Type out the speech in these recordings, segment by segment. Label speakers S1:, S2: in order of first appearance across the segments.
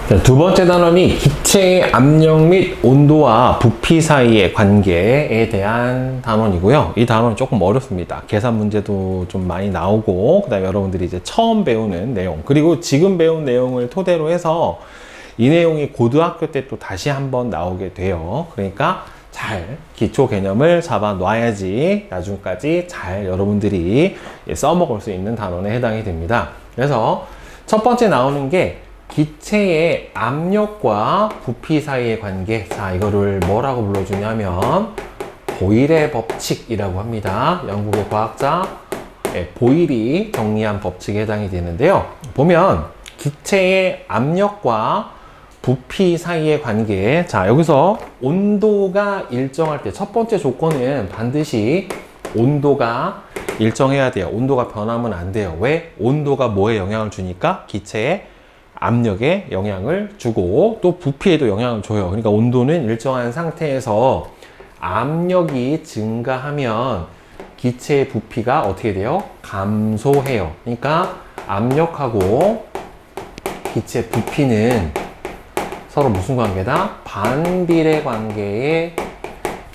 S1: 자, 두 번째 단원이 기체의 압력 및 온도와 부피 사이의 관계에 대한 단원이고요. 이 단원은 조금 어렵습니다. 계산 문제도 좀 많이 나오고, 그 다음에 여러분들이 이제 처음 배우는 내용, 그리고 지금 배운 내용을 토대로 해서 이 내용이 고등학교 때 또 다시 한번 나오게 돼요. 그러니까 잘 기초 개념을 잡아 놔야지 나중까지 잘 여러분들이 써먹을 수 있는 단원에 해당이 됩니다. 그래서 첫 번째 나오는 게 기체의 압력과 부피 사이의 관계. 자, 이거를 뭐라고 불러주냐면 보일의 법칙이라고 합니다. 영국의 과학자 보일이 정리한 법칙에 해당이 되는데요. 보면 기체의 압력과 부피 사이의 관계. 자, 여기서 온도가 일정할 때 첫 번째 조건은 반드시 온도가 일정해야 돼요. 온도가 변하면 안 돼요. 왜? 온도가 뭐에 영향을 주니까? 기체의 압력에 영향을 주고 또 부피에도 영향을 줘요. 그러니까 온도는 일정한 상태에서 압력이 증가하면 기체의 부피가 어떻게 돼요? 감소해요. 그러니까 압력하고 기체 부피는 서로 무슨 관계다? 반비례 관계에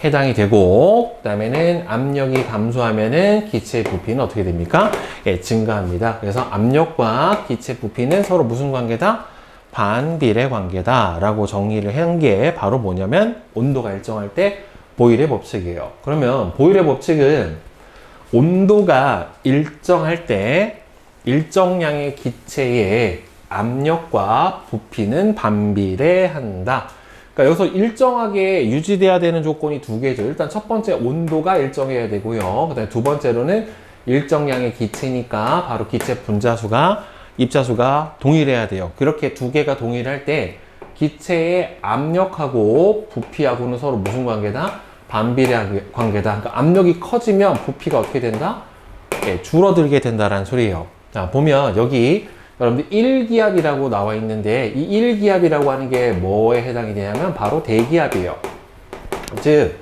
S1: 해당이 되고, 그 다음에는 압력이 감소하면은 기체 부피는 어떻게 됩니까? 예, 증가합니다. 그래서 압력과 기체 부피는 서로 무슨 관계다? 반비례 관계다 라고 정리를 한 게 바로 뭐냐면 온도가 일정할 때 보일의 법칙이에요. 그러면 보일의 법칙은 온도가 일정할 때 일정량의 기체의 압력과 부피는 반비례한다. 그러니까 여기서 일정하게 유지돼야 되는 조건이 두 개죠. 일단 첫 번째 온도가 일정해야 되고요. 그다음에 두 번째로는 일정량의 기체니까 바로 기체 분자수가 입자수가 동일해야 돼요. 그렇게 두 개가 동일할 때 기체의 압력하고 부피하고는 서로 무슨 관계다? 반비례 관계다. 그러니까 압력이 커지면 부피가 어떻게 된다? 네, 줄어들게 된다라는 소리예요. 자, 보면 여기 여러분들 1기압이라고 나와 있는데 이 1기압이라고 하는 게 뭐에 해당이 되냐면 바로 대기압이에요. 즉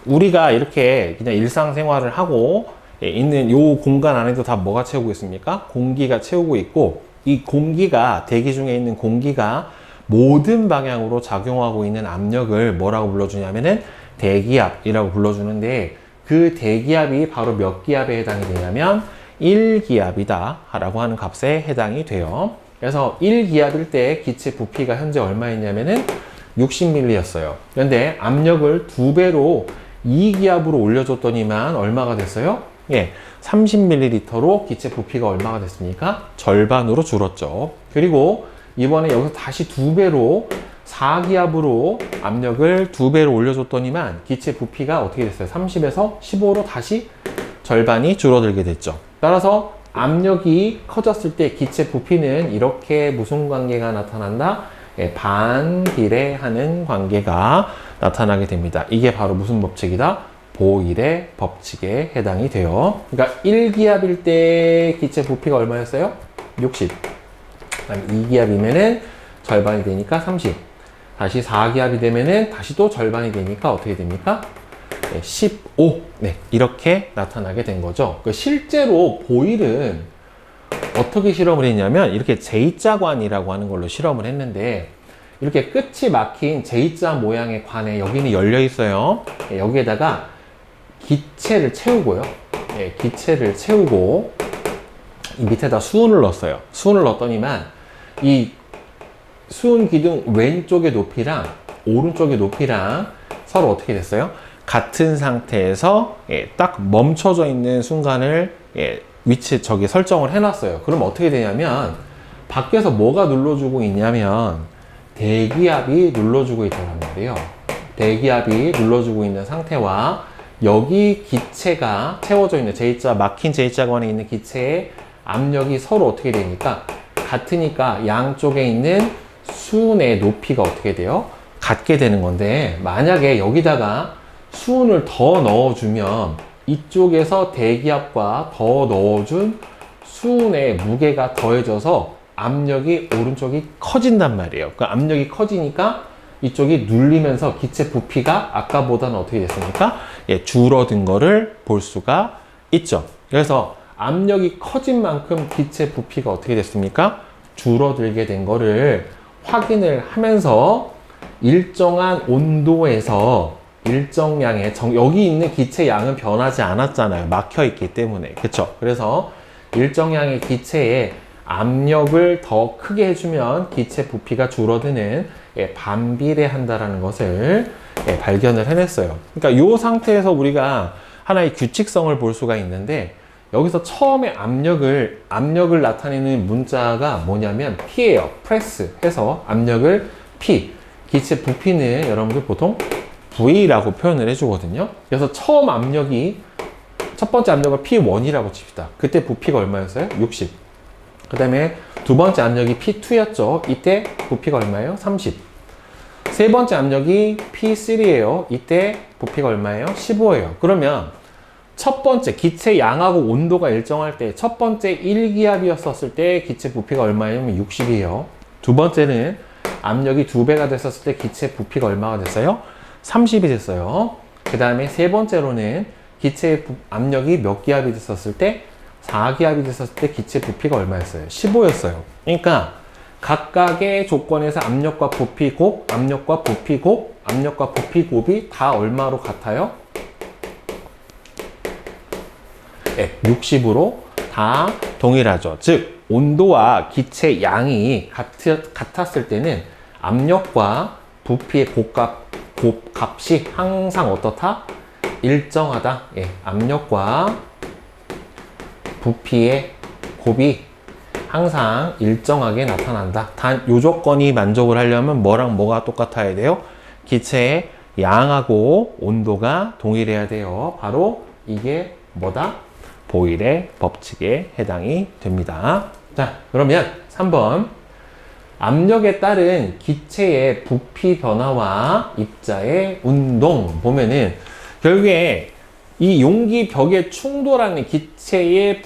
S1: 우리가 이렇게 그냥 일상생활을 하고 있는 요 공간 안에도 다 뭐가 채우고 있습니까? 공기가 채우고 있고, 이 공기가 대기 중에 있는 공기가 모든 방향으로 작용하고 있는 압력을 뭐라고 불러주냐면은 대기압이라고 불러주는데, 그 대기압이 바로 몇 기압에 해당이 되냐면 1기압이다 라고 하는 값에 해당이 돼요. 그래서 1기압일 때 기체 부피가 현재 얼마였냐면은 60ml였어요. 그런데 압력을 2배로 2기압으로 올려줬더니만 얼마가 됐어요? 예, 30ml로 기체 부피가 얼마가 됐습니까? 절반으로 줄었죠. 그리고 이번에 여기서 다시 2배로 4기압으로 압력을 2배로 올려줬더니만 기체 부피가 어떻게 됐어요? 30에서 15로 다시 절반이 줄어들게 됐죠. 따라서 압력이 커졌을 때 기체 부피는 이렇게 무슨 관계가 나타난다? 예, 반비례하는 관계가 나타나게 됩니다. 이게 바로 무슨 법칙이다? 보일의 법칙에 해당이 돼요. 그러니까 1기압일 때 기체 부피가 얼마였어요? 60. 그다음에 2기압이면은 절반이 되니까 30. 다시 4기압이 되면은 다시 또 절반이 되니까 어떻게 됩니까? 15. 네, 이렇게 나타나게 된 거죠. 실제로 보일은 어떻게 실험을 했냐면 이렇게 J자관이라고 하는 걸로 실험을 했는데, 이렇게 끝이 막힌 J자 모양의 관에 여기는 열려 있어요. 여기에다가 기체를 채우고요. 기체를 채우고 이 밑에다 수은을 넣었어요. 수은을 넣었더니만 이 수은 기둥 왼쪽의 높이랑 오른쪽의 높이랑 서로 어떻게 됐어요? 같은 상태에서 딱 멈춰져 있는 순간을 위치 저기 설정을 해놨어요. 그럼 어떻게 되냐면 밖에서 뭐가 눌러주고 있냐면 대기압이 눌러주고 있다는 말이에요. 대기압이 눌러주고 있는 상태와 여기 기체가 채워져 있는 J자 막힌 J자관에 있는 기체의 압력이 서로 어떻게 되니까 같으니까 양쪽에 있는 수은의 높이가 어떻게 돼요? 같게 되는 건데, 만약에 여기다가 수은을 더 넣어주면 이쪽에서 대기압과 더 넣어준 수은의 무게가 더해져서 압력이 오른쪽이 커진단 말이에요. 그 압력이 커지니까 이쪽이 눌리면서 기체 부피가 아까보다는 어떻게 됐습니까? 예, 줄어든 거를 볼 수가 있죠. 그래서 압력이 커진 만큼 기체 부피가 어떻게 됐습니까? 줄어들게 된 거를 확인을 하면서 일정한 온도에서 일정량의 여기 있는 기체 양은 변하지 않았잖아요. 막혀 있기 때문에. 그쵸? 그래서 일정량의 기체에 압력을 더 크게 해주면 기체 부피가 줄어드는 반비례한다라는 것을 발견을 해냈어요. 그러니까 이 상태에서 우리가 하나의 규칙성을 볼 수가 있는데, 여기서 처음에 압력을 나타내는 문자가 뭐냐면 P예요. 프레스 해서 압력을 P, 기체 부피는 여러분들 보통 V라고 표현을 해주거든요. 그래서 첫 번째 압력을 P1이라고 칩시다. 그때 부피가 얼마였어요? 60. 그 다음에 두 번째 압력이 P2였죠. 이때 부피가 얼마예요? 30. 세 번째 압력이 P3예요. 이때 부피가 얼마예요? 15예요. 그러면 첫 번째 기체 양하고 온도가 일정할 때 첫 번째 1기압이었을 때 기체 부피가 얼마냐면 60이에요. 두 번째는 압력이 2배가 됐었을 때 기체 부피가 얼마가 됐어요? 30이 됐어요. 그 다음에 세 번째로는 기체 압력이 몇 기압이 됐었을 때 4기압이 됐었을 때 기체 부피가 얼마였어요? 15였어요. 그러니까 각각의 조건에서 압력과 부피 곱, 압력과 부피 곱, 압력과 부피 곱이 다 얼마로 같아요? 60으로 다 동일하죠. 즉 온도와 기체 양이 같았을 때는 압력과 부피의 곱값이 항상 어떻다? 일정하다. 압력과 부피의 곱이 항상 일정하게 나타난다. 단 요 조건이 만족을 하려면 뭐랑 뭐가 똑같아야 돼요? 기체의 양하고 온도가 동일해야 돼요. 바로 이게 뭐다? 보일의 법칙에 해당이 됩니다. 자, 그러면 3번. 압력에 따른 기체의 부피 변화와 입자의 운동 보면은 결국에 이 용기 벽에 충돌하는 기체의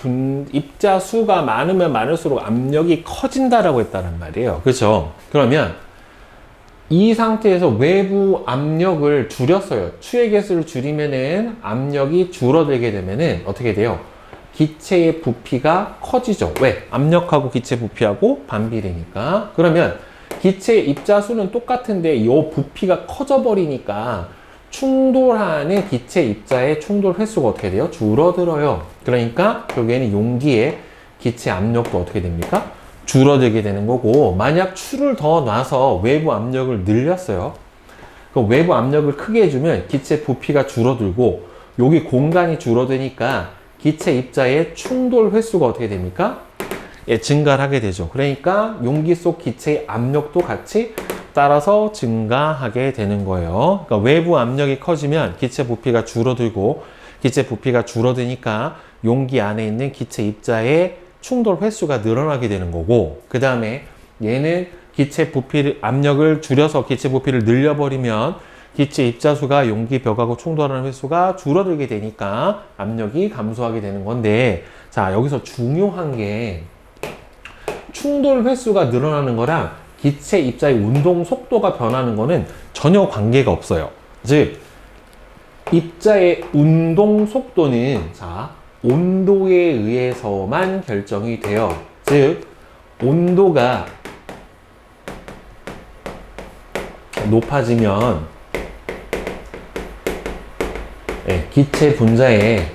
S1: 입자 수가 많으면 많을수록 압력이 커진다라고 했다는 말이에요. 그렇죠? 그러면 이 상태에서 외부 압력을 줄였어요. 추의 개수를 줄이면은 압력이 줄어들게 되면은 어떻게 돼요? 기체의 부피가 커지죠. 왜? 압력하고 기체 부피하고 반비례니까. 그러면 기체의 입자 수는 똑같은데 이 부피가 커져 버리니까 충돌하는 기체 입자의 충돌 횟수가 어떻게 돼요? 줄어들어요. 그러니까 결국에는 용기의 기체 압력도 어떻게 됩니까? 줄어들게 되는 거고, 만약 추를 더 놔서 외부 압력을 늘렸어요. 그 외부 압력을 크게 해주면 기체 부피가 줄어들고 여기 공간이 줄어드니까 기체 입자의 충돌 횟수가 어떻게 됩니까? 증가를 하게 되죠. 그러니까 용기 속 기체의 압력도 같이 따라서 증가하게 되는 거예요. 그러니까 외부 압력이 커지면 기체 부피가 줄어들고, 기체 부피가 줄어드니까 용기 안에 있는 기체 입자의 충돌 횟수가 늘어나게 되는 거고, 그 다음에 얘는 기체 부피를 압력을 줄여서 기체 부피를 늘려버리면 기체 입자수가 용기 벽하고 충돌하는 횟수가 줄어들게 되니까 압력이 감소하게 되는 건데, 자, 여기서 중요한 게 충돌 횟수가 늘어나는 거랑 기체 입자의 운동 속도가 변하는 거는 전혀 관계가 없어요. 즉 입자의 운동 속도는 자, 온도에 의해서만 결정이 돼요. 즉 온도가 높아지면 기체 분자의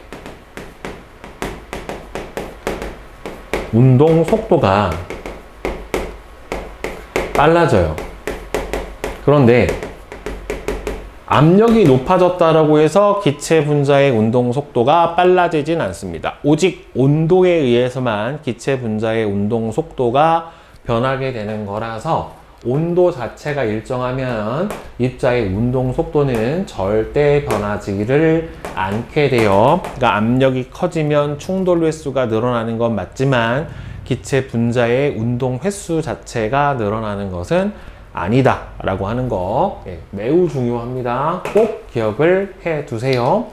S1: 운동 속도가 빨라져요. 그런데 압력이 높아졌다라고 해서 기체 분자의 운동 속도가 빨라지진 않습니다. 오직 온도에 의해서만 기체 분자의 운동 속도가 변하게 되는 거라서 온도 자체가 일정하면 입자의 운동 속도는 절대 변하지를 않게 돼요. 그러니까 압력이 커지면 충돌 횟수가 늘어나는 건 맞지만 기체 분자의 운동 횟수 자체가 늘어나는 것은 아니다 라고 하는 거 매우 중요합니다. 꼭 기억을 해 두세요.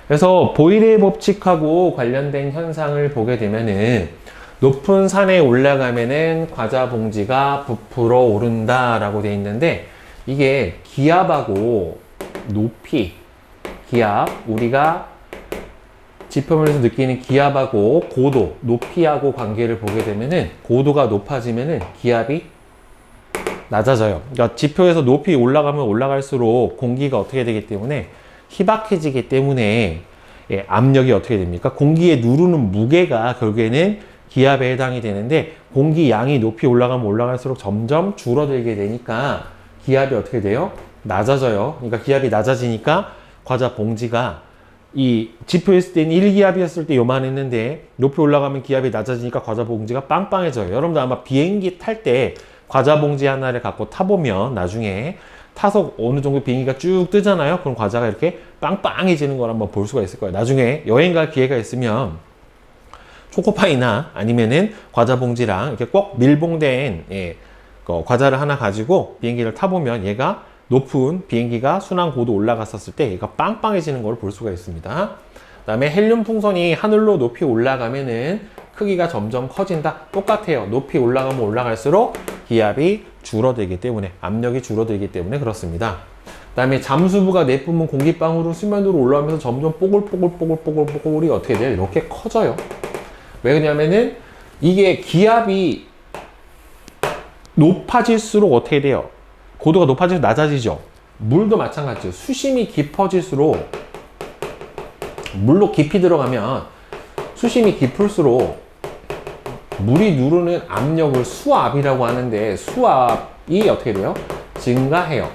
S1: 그래서 보일의 법칙하고 관련된 현상을 보게 되면은 높은 산에 올라가면은 과자 봉지가 부풀어 오른다 라고 되어 있는데, 이게 기압하고 높이, 기압, 우리가 지표면에서 느끼는 기압하고 고도, 높이하고 관계를 보게 되면은 고도가 높아지면은 기압이 낮아져요. 그러니까 지표에서 높이 올라가면 올라갈수록 공기가 어떻게 되기 때문에 희박해지기 때문에 예, 압력이 어떻게 됩니까? 공기에 누르는 무게가 결국에는 기압에 해당이 되는데 공기 양이 높이 올라가면 올라갈수록 점점 줄어들게 되니까 기압이 어떻게 돼요? 낮아져요. 그러니까 기압이 낮아지니까 과자 봉지가 이 지표였을 때는 1기압이었을 때 요만했는데 높이 올라가면 기압이 낮아지니까 과자 봉지가 빵빵해져요. 여러분들 아마 비행기 탈 때 과자 봉지 하나를 갖고 타보면 나중에 타서 어느 정도 비행기가 쭉 뜨잖아요. 그럼 과자가 이렇게 빵빵해지는 걸 한번 볼 수가 있을 거예요. 나중에 여행 갈 기회가 있으면 초코파이나 아니면은 과자 봉지랑 이렇게 꼭 밀봉된 예, 과자를 하나 가지고 비행기를 타보면 얘가 높은 비행기가 순환 고도 올라갔었을 때 얘가 빵빵해지는 걸 볼 수가 있습니다. 그 다음에 헬륨 풍선이 하늘로 높이 올라가면은 크기가 점점 커진다. 똑같아요. 높이 올라가면 올라갈수록 기압이 줄어들기 때문에 압력이 줄어들기 때문에 그렇습니다. 그 다음에 잠수부가 내뿜은 공기방울은 수면으로 올라오면서 점점 뽀글뽀글뽀글뽀글뽀글이 어떻게 돼요? 이렇게 커져요. 왜 그러냐면은 이게 기압이 높아질수록 어떻게 돼요? 고도가 높아질수록 낮아지죠. 물도 마찬가지죠. 수심이 깊어질수록 물로 깊이 들어가면 수심이 깊을수록 물이 누르는 압력을 수압이라고 하는데 수압이 어떻게 돼요? 증가해요.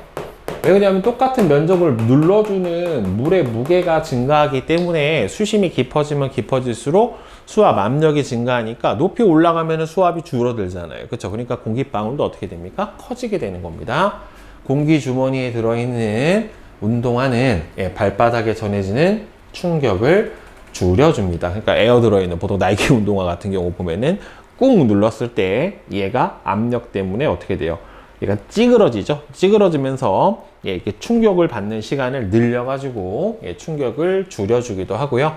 S1: 왜 그러냐면 똑같은 면적을 눌러주는 물의 무게가 증가하기 때문에 수심이 깊어지면 깊어질수록 수압 압력이 증가하니까 높이 올라가면 수압이 줄어들잖아요. 그렇죠? 그러니까 공기방울도 어떻게 됩니까? 커지게 되는 겁니다. 공기 주머니에 들어있는 운동화는 발바닥에 전해지는 충격을 줄여줍니다. 그러니까 에어 들어있는 보통 나이키 운동화 같은 경우 보면은 꾹 눌렀을 때 얘가 압력 때문에 어떻게 돼요? 얘가 찌그러지죠. 찌그러지면서 이렇게 충격을 받는 시간을 늘려가지고 충격을 줄여주기도 하고요.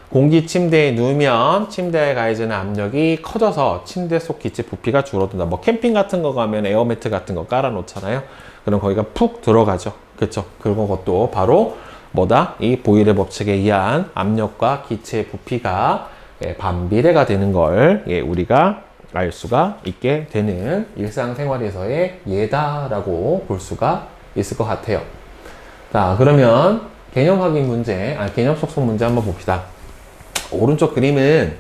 S1: 공기 침대에 누우면 침대에 가해지는 압력이 커져서 침대 속 기체 부피가 줄어든다. 뭐 캠핑 같은 거 가면 에어매트 같은 거 깔아 놓잖아요. 그럼 거기가 푹 들어가죠. 그렇죠? 그런 것도 바로 뭐다? 이 보일의 법칙에 의한 압력과 기체의 부피가 반비례가 되는 걸 우리가 알 수가 있게 되는 일상생활에서의 예다라고 볼 수가 있을 것 같아요. 자, 그러면 개념 확인 문제, 개념 속성 문제 한번 봅시다. 오른쪽 그림은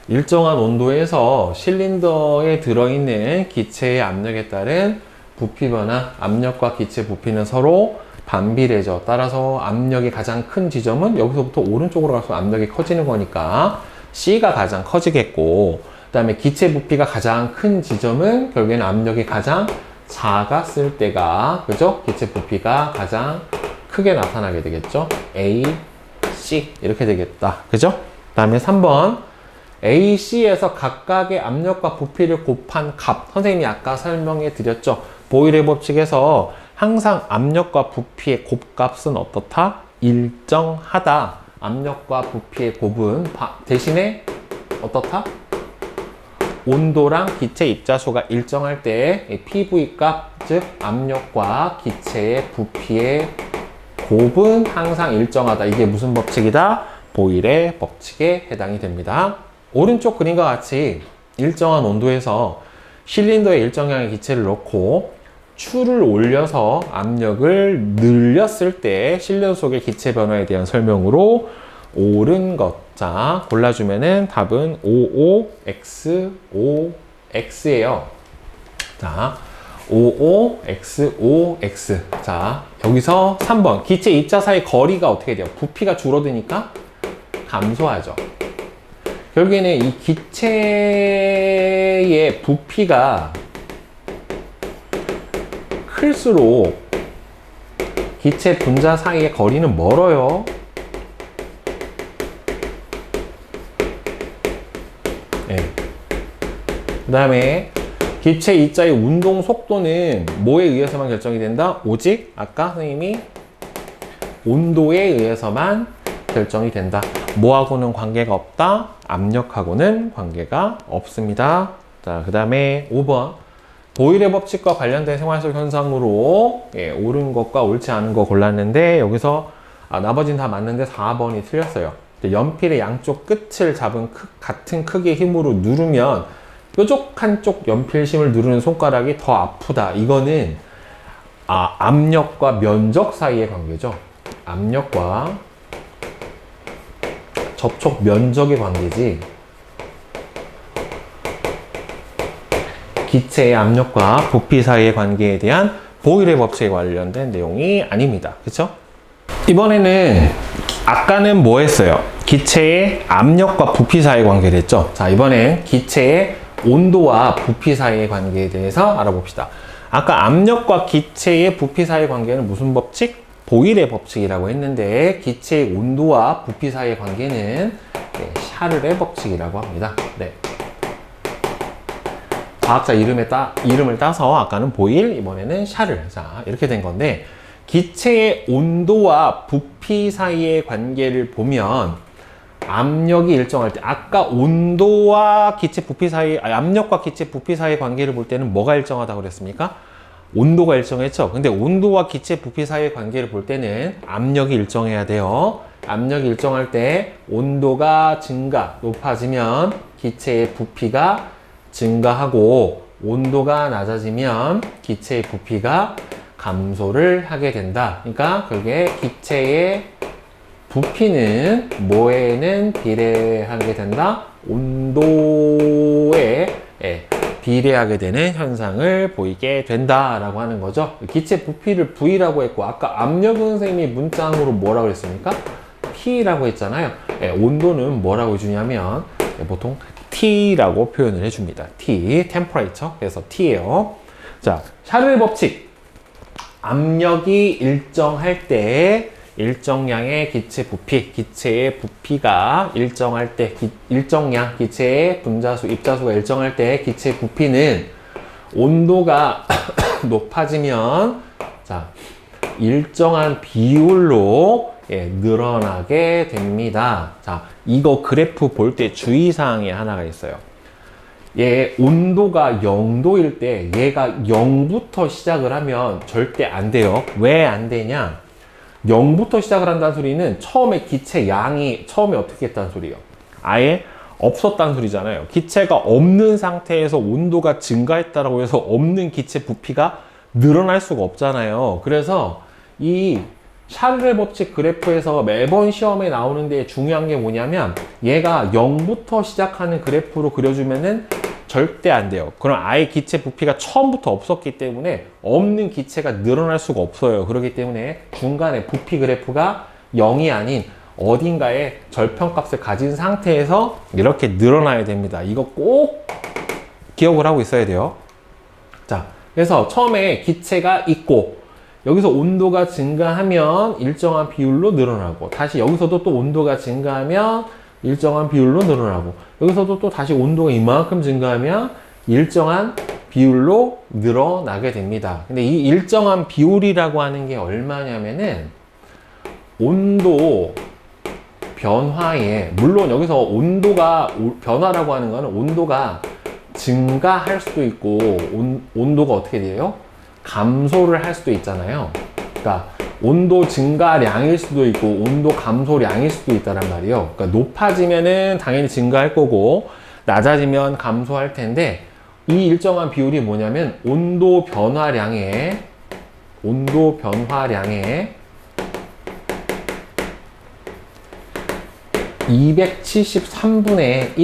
S1: 일정한 온도에서 실린더에 들어있는 기체의 압력에 따른 부피 변화, 압력과 기체 부피는 서로 반비례죠. 따라서 압력이 가장 큰 지점은 여기서부터 오른쪽으로 갈수록 압력이 커지는 거니까 C가 가장 커지겠고, 그 다음에 기체 부피가 가장 큰 지점은 결국에는 압력이 가장 작았을 때가, 그죠? 기체 부피가 가장 크게 나타나게 되겠죠? A, C 이렇게 되겠다. 그죠? 그 다음에 3번 A, C에서 각각의 압력과 부피를 곱한 값, 선생님이 아까 설명해 드렸죠? 보일의 법칙에서 항상 압력과 부피의 곱값은 어떻다? 일정하다. 압력과 부피의 곱은 대신에 어떻다? 온도랑 기체 입자소가 일정할 때 PV 값, 즉 압력과 기체의 부피의 곱은 항상 일정하다. 이게 무슨 법칙이다? 보일의 법칙에 해당이 됩니다. 오른쪽 그림과 같이 일정한 온도에서 실린더에 일정량의 기체를 넣고 추를 올려서 압력을 늘렸을 때 실린더 속의 기체 변화에 대한 설명으로 옳은 것. 자, 골라주면은 답은 55X5X예요. 자, 55X5X. 자, 여기서 3번. 기체 입자 사이 거리가 어떻게 돼요? 부피가 줄어드니까 감소하죠. 결국에는 이 기체의 부피가 클수록 기체 분자 사이의 거리는 멀어요. 네. 그 다음에 기체 입자의 운동 속도는 뭐에 의해서만 결정이 된다? 오직 아까 선생님이 온도에 의해서만 결정이 된다. 뭐하고는 관계가 없다? 압력하고는 관계가 없습니다. 자, 그 다음에 5번. 보일의 법칙과 관련된 생활 속 현상으로 옳은 것과 옳지 않은 거 골랐는데 여기서 나머지는 다 맞는데 4번이 틀렸어요. 연필의 양쪽 끝을 잡은 같은 크기의 힘으로 누르면 뾰족 한쪽 연필심을 누르는 손가락이 더 아프다. 이거는 압력과 면적 사이의 관계죠. 압력과 접촉 면적의 관계지 기체의 압력과 부피 사이의 관계에 대한 보일의 법칙에 관련된 내용이 아닙니다. 그렇죠? 이번에는 아까는 뭐 했어요? 기체의 압력과 부피 사이의 관계를 했죠. 자, 이번엔 기체의 온도와 부피 사이의 관계에 대해서 알아봅시다. 아까 압력과 기체의 부피 사이의 관계는 무슨 법칙? 보일의 법칙이라고 했는데 기체의 온도와 부피 사이의 관계는 샤를의 법칙이라고 합니다. 네. 과학자 이름을 따서 아까는 보일, 이번에는 샤를. 자, 이렇게 된 건데 기체의 온도와 부피 사이의 관계를 보면 압력이 일정할 때 아까 온도와 기체 부피 사이 압력과 기체 부피 사이의 관계를 볼 때는 뭐가 일정하다고 그랬습니까? 온도가 일정했죠. 근데 온도와 기체 부피 사이의 관계를 볼 때는 압력이 일정해야 돼요. 압력이 일정할 때 온도가 높아지면 기체의 부피가 증가하고 온도가 낮아지면 기체의 부피가 감소를 하게 된다. 그러니까 그게 기체의 부피는 뭐에는 비례하게 된다? 온도에 비례하게 되는 현상을 보이게 된다라고 하는 거죠. 기체 부피를 V라고 했고 아까 압력은 선생님이 문장으로 뭐라고 했습니까? T라고 했잖아요. 온도는 뭐라고 해주냐면 보통 T라고 표현을 해줍니다. T, temperature. 그래서 T예요. 자, 샤를 법칙. 압력이 일정할 때 일정량의 기체 부피, 기체의 부피가 일정할 때, 일정량, 기체의 분자수, 입자수가 일정할 때 기체 부피는 온도가 높아지면 자, 일정한 비율로 늘어나게 됩니다. 자, 이거 그래프 볼 때 주의사항이 하나가 있어요. 온도가 0도일 때 얘가 0부터 시작을 하면 절대 안 돼요. 왜 안 되냐? 0부터 시작을 한다는 소리는 처음에 기체 양이 처음에 어떻게 했다는 소리예요? 아예 없었다는 소리잖아요. 기체가 없는 상태에서 온도가 증가했다라고 해서 없는 기체 부피가 늘어날 수가 없잖아요. 그래서 이 샤를의 법칙 그래프에서 매번 시험에 나오는데 중요한 게 뭐냐면 얘가 0부터 시작하는 그래프로 그려주면은 절대 안 돼요. 그럼 아예 기체 부피가 처음부터 없었기 때문에 없는 기체가 늘어날 수가 없어요. 그렇기 때문에 중간에 부피 그래프가 0이 아닌 어딘가에 절편값을 가진 상태에서 이렇게 늘어나야 됩니다. 이거 꼭 기억을 하고 있어야 돼요. 자, 그래서 처음에 기체가 있고 여기서 온도가 증가하면 일정한 비율로 늘어나고 다시 여기서도 또 온도가 증가하면 일정한 비율로 늘어나고 여기서도 또 다시 온도가 이만큼 증가하면 일정한 비율로 늘어나게 됩니다. 근데 이 일정한 비율이라고 하는 게 얼마냐면은 온도 변화에 물론 여기서 온도가 변화라고 하는 거는 온도가 증가할 수도 있고 온도가 어떻게 돼요? 감소를 할 수도 있잖아요. 그러니까 온도 증가량일 수도 있고 온도 감소량일 수도 있다란 말이에요. 그러니까 높아지면은 당연히 증가할 거고 낮아지면 감소할 텐데 이 일정한 비율이 뭐냐면 온도 변화량의 273분의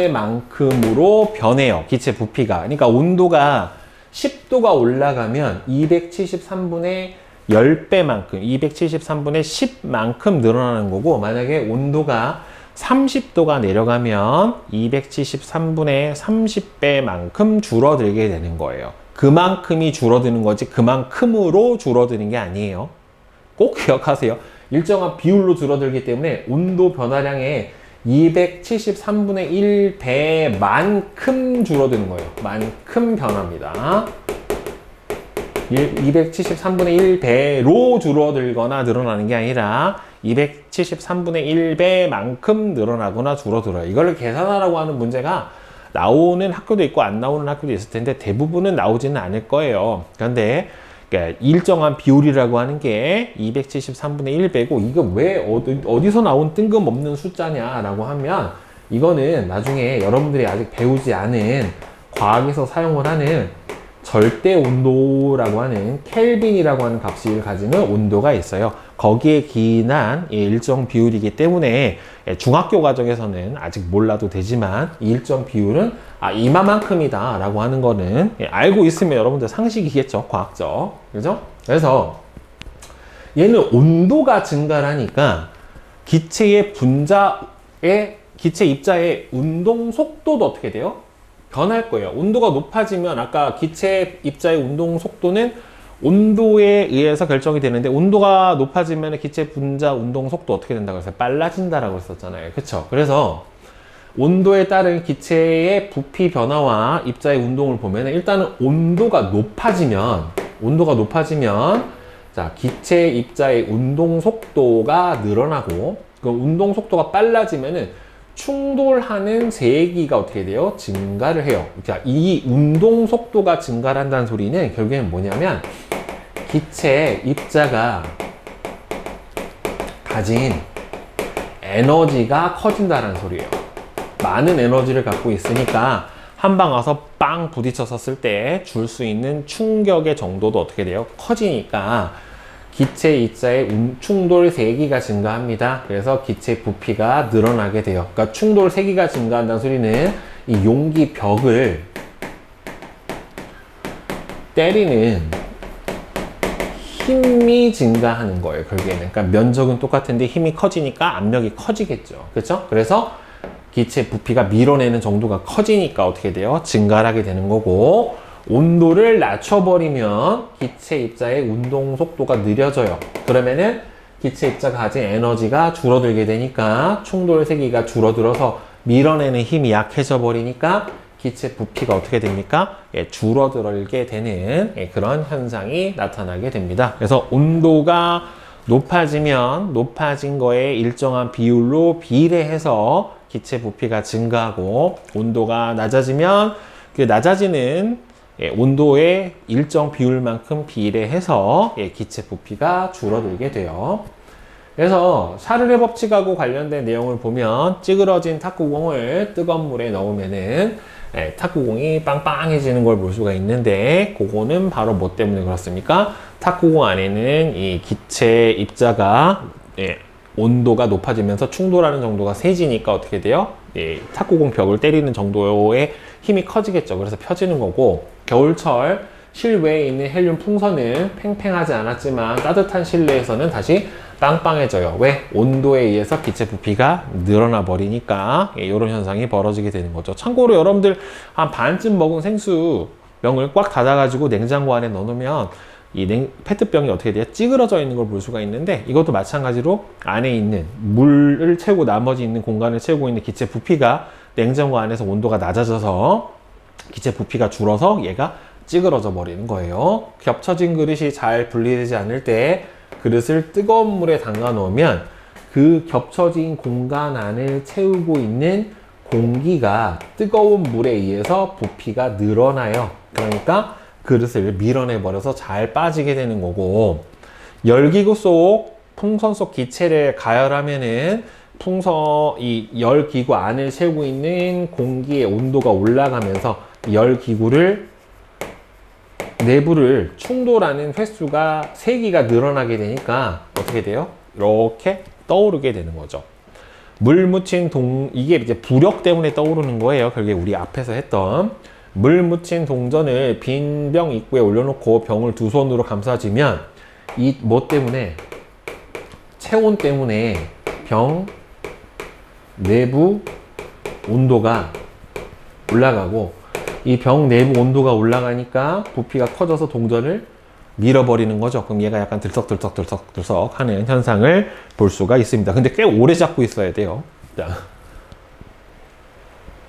S1: 1배만큼으로 변해요. 기체 부피가. 그러니까 온도가 10도가 올라가면 273분의 10배만큼, 273분의 10만큼 늘어나는 거고, 만약에 온도가 30도가 내려가면 273분의 30배만큼 줄어들게 되는 거예요. 그만큼이 줄어드는 거지, 그만큼으로 줄어드는 게 아니에요. 꼭 기억하세요. 일정한 비율로 줄어들기 때문에 온도 변화량의 273분의 1배만큼 줄어드는 거예요. 만큼 변합니다. 273분의 1배로 줄어들거나 늘어나는 게 아니라 273분의 1배만큼 늘어나거나 줄어들어요. 이걸 계산하라고 하는 문제가 나오는 학교도 있고 안 나오는 학교도 있을 텐데 대부분은 나오지는 않을 거예요. 그런데 일정한 비율이라고 하는 게 273분의 1배고 이거 왜 어디서 나온 뜬금없는 숫자냐라고 하면 이거는 나중에 여러분들이 아직 배우지 않은 과학에서 사용을 하는 절대 온도라고 하는 켈빈이라고 하는 값을 가지는 온도가 있어요. 거기에 기인한 일정 비율이기 때문에 중학교 과정에서는 아직 몰라도 되지만 이 일정 비율은 이만큼이다 라고 하는 거는 알고 있으면 여러분들 상식이겠죠. 과학적. 그죠? 그래서 얘는 온도가 증가하니까 기체의 기체 입자의 운동 속도도 어떻게 돼요? 변할 거예요. 온도가 높아지면 아까 기체 입자의 운동 속도는 온도에 의해서 결정이 되는데 온도가 높아지면 기체 분자 운동 속도 어떻게 된다고 해서 빨라진다라고 했었잖아요. 그쵸? 그래서 온도에 따른 기체의 부피 변화와 입자의 운동을 보면 일단은 온도가 높아지면 자, 기체 입자의 운동 속도가 늘어나고 그 운동 속도가 빨라지면은 충돌하는 세기가 어떻게 돼요? 증가를 해요. 자, 이 운동 속도가 증가한다는 소리는 결국엔 뭐냐면 기체 입자가 가진 에너지가 커진다는 소리예요. 많은 에너지를 갖고 있으니까 한 방 와서 빵 부딪혔었을 때 줄 수 있는 충격의 정도도 어떻게 돼요? 커지니까 기체 입자의 충돌 세기가 증가합니다. 그래서 기체 부피가 늘어나게 돼요. 그러니까 충돌 세기가 증가한다는 소리는 이 용기 벽을 때리는 힘이 증가하는 거예요. 결국에는. 그러니까 면적은 똑같은데 힘이 커지니까 압력이 커지겠죠. 그렇죠? 그래서 기체 부피가 밀어내는 정도가 커지니까 어떻게 돼요? 증가를 하게 되는 거고, 온도를 낮춰버리면 기체 입자의 운동 속도가 느려져요. 그러면은 기체 입자가 가진 에너지가 줄어들게 되니까 충돌 세기가 줄어들어서 밀어내는 힘이 약해져 버리니까 기체 부피가 어떻게 됩니까? 줄어들게 되는 그런 현상이 나타나게 됩니다. 그래서 온도가 높아지면 높아진 거에 일정한 비율로 비례해서 기체 부피가 증가하고, 온도가 낮아지면 그 낮아지는 온도의 일정 비율만큼 비례해서 기체 부피가 줄어들게 돼요. 그래서 샤를의 법칙하고 관련된 내용을 보면 찌그러진 탁구공을 뜨거운 물에 넣으면은 탁구공이 빵빵해지는 걸 볼 수가 있는데, 그거는 바로 뭐 때문에 그렇습니까? 탁구공 안에는 이 기체 입자가 온도가 높아지면서 충돌하는 정도가 세지니까 어떻게 돼요? 탁구공 벽을 때리는 정도의 힘이 커지겠죠. 그래서 펴지는 거고, 겨울철 실외에 있는 헬륨 풍선은 팽팽하지 않았지만 따뜻한 실내에서는 다시 빵빵해져요. 왜? 온도에 의해서 기체 부피가 늘어나 버리니까 이런 현상이 벌어지게 되는 거죠. 참고로 여러분들 한 반쯤 먹은 생수 병을 꽉 닫아가지고 냉장고 안에 넣어놓으면 이 페트병이 어떻게 돼요? 찌그러져 있는 걸 볼 수가 있는데, 이것도 마찬가지로 안에 있는 물을 채우고 나머지 있는 공간을 채우고 있는 기체 부피가 냉장고 안에서 온도가 낮아져서 기체 부피가 줄어서 얘가 찌그러져 버리는 거예요. 겹쳐진 그릇이 잘 분리되지 않을 때 그릇을 뜨거운 물에 담가 놓으면 그 겹쳐진 공간 안을 채우고 있는 공기가 뜨거운 물에 의해서 부피가 늘어나요. 그러니까 그릇을 밀어내 버려서 잘 빠지게 되는 거고, 열기구 속 풍선 속 기체를 가열하면은 이 열기구 안을 채우고 있는 공기의 온도가 올라가면서 열기구를 내부를 충돌하는 횟수가 세기가 늘어나게 되니까 어떻게 돼요? 이렇게 떠오르게 되는 거죠. 물 묻힌 이게 이제 부력 때문에 떠오르는 거예요. 결국에 우리 앞에서 했던 물 묻힌 동전을 빈 병 입구에 올려놓고 병을 두 손으로 감싸주면 이 뭐 때문에? 체온 때문에 병 내부 온도가 올라가고, 이 병 내부 온도가 올라가니까 부피가 커져서 동전을 밀어버리는 거죠. 그럼 얘가 약간 들썩들썩 하는 현상을 볼 수가 있습니다. 근데 꽤 오래 잡고 있어야 돼요. 자,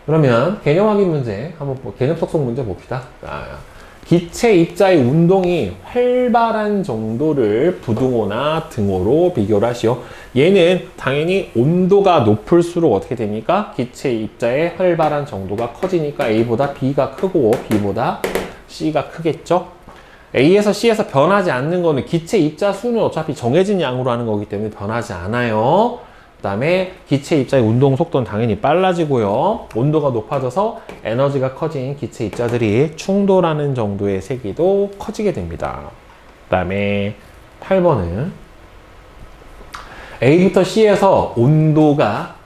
S1: 그러면 개념 확인 문제 한번 개념 속성 문제 봅시다. 자, 기체 입자의 운동이 활발한 정도를 부등호나 등호로 비교를 하시오. 얘는 당연히 온도가 높을수록 어떻게 됩니까? 기체 입자의 활발한 정도가 커지니까 A보다 B가 크고 B보다 C가 크겠죠? A에서 C에서 변하지 않는 거는 기체 입자 수는 어차피 정해진 양으로 하는 거기 때문에 변하지 않아요. 다음에 기체 입자의 운동 속도는 당연히 빨라지고요. 온도가 높아져서 에너지가 커진 기체 입자들이 충돌하는 정도의 세기도 커지게 됩니다. 그 다음에 8번은 A부터 C에서 온도가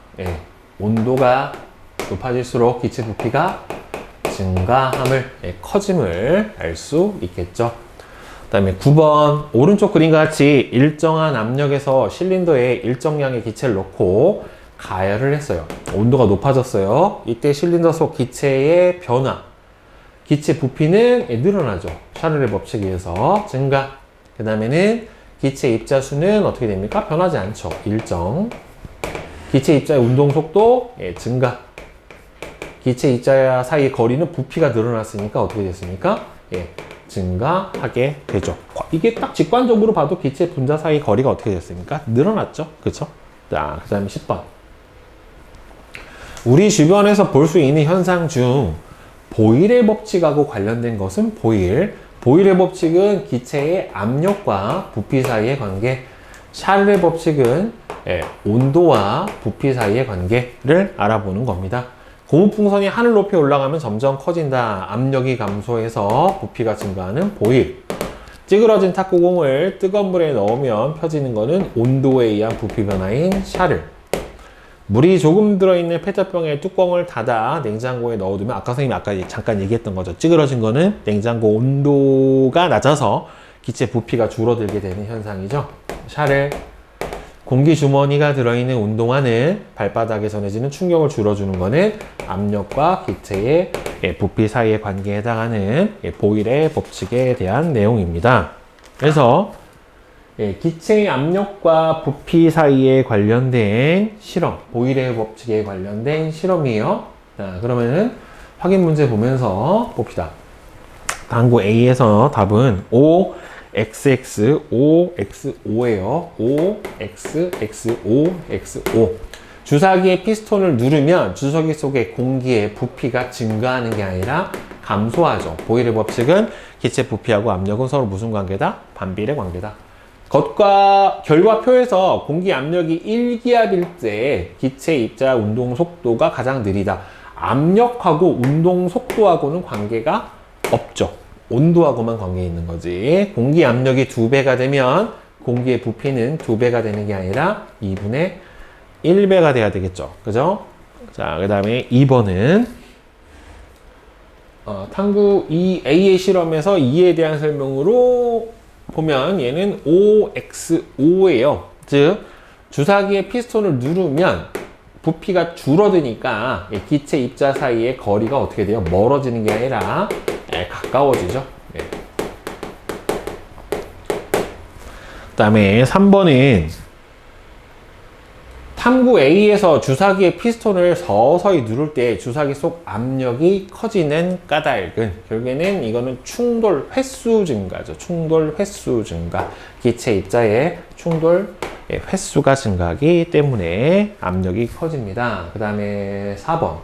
S1: 높아질수록 기체 부피가 증가함을, 커짐을 알 수 있겠죠. 그 다음에 9번 오른쪽 그림과 같이 일정한 압력에서 실린더에 일정량의 기체를 넣고 가열을 했어요. 온도가 높아졌어요. 이때 실린더 속 기체의 변화, 기체 부피는 늘어나죠. 샤를의 법칙에 의해서 증가. 그 다음에는 기체 입자 수는 어떻게 됩니까? 변하지 않죠. 일정. 기체 입자의 운동 속도 증가. 기체 입자 사이의 거리는 부피가 늘어났으니까 어떻게 됐습니까? 증가하게 되죠. 이게 딱 직관적으로 봐도 기체 분자 사이 거리가 어떻게 됐습니까? 늘어났죠. 그쵸? 자, 그 다음에 10번. 우리 주변에서 볼 수 있는 현상 중 보일의 법칙하고 관련된 것은 보일의 법칙은 기체의 압력과 부피 사이의 관계, 샤를의 법칙은 온도와 부피 사이의 관계를 알아보는 겁니다. 고무풍선이 하늘 높이 올라가면 점점 커진다. 압력이 감소해서 부피가 증가하는 보일. 찌그러진 탁구공을 뜨거운 물에 넣으면 펴지는 것은 온도에 의한 부피 변화인 샤를. 물이 조금 들어있는 페트병의 뚜껑을 닫아 냉장고에 넣어두면, 아까 선생님이 아까 잠깐 얘기했던 거죠. 찌그러진 거는 냉장고 온도가 낮아서 기체 부피가 줄어들게 되는 현상이죠. 샤를. 공기 주머니가 들어있는 운동화는 발바닥에 전해지는 충격을 줄여주는 것은 압력과 기체의 부피 사이의 관계에 해당하는 보일의 법칙에 대한 내용입니다. 그래서 기체의 압력과 부피 사이에 관련된 실험, 보일의 법칙에 관련된 실험이에요. 자, 그러면은 확인 문제 보면서 봅시다. 당구 A에서 답은 XX, OXO예요. OXXOXO. 주사기의 피스톤을 누르면 주사기 속의 공기의 부피가 증가하는 게 아니라 감소하죠. 보일의 법칙은 기체 부피하고 압력은 서로 무슨 관계다? 반비례 관계다. 결과표에서 공기 압력이 1기압일 때 기체 입자 운동 속도가 가장 느리다. 압력하고 운동 속도하고는 관계가 없죠. 온도하고만 관계 있는 거지. 공기 압력이 2배가 되면 공기의 부피는 2배가 되는 게 아니라 2분의 1배가 돼야 되겠죠. 그죠? 자, 그 다음에 2번은 탐구 A의 실험에서 2에 대한 설명으로 보면 얘는 OXO예요. 즉 주사기의 피스톤을 누르면 부피가 줄어드니까 기체 입자 사이의 거리가 어떻게 돼요? 멀어지는 게 아니라 가까워지죠. 그 다음에 3번은 탐구 A에서 주사기의 피스톤을 서서히 누를 때 주사기 속 압력이 커지는 까닭은, 결국에는 이거는 충돌 횟수 증가죠. 충돌 횟수 증가. 기체 입자의 충돌 횟수가 증가하기 때문에 압력이 커집니다. 그 다음에 4번.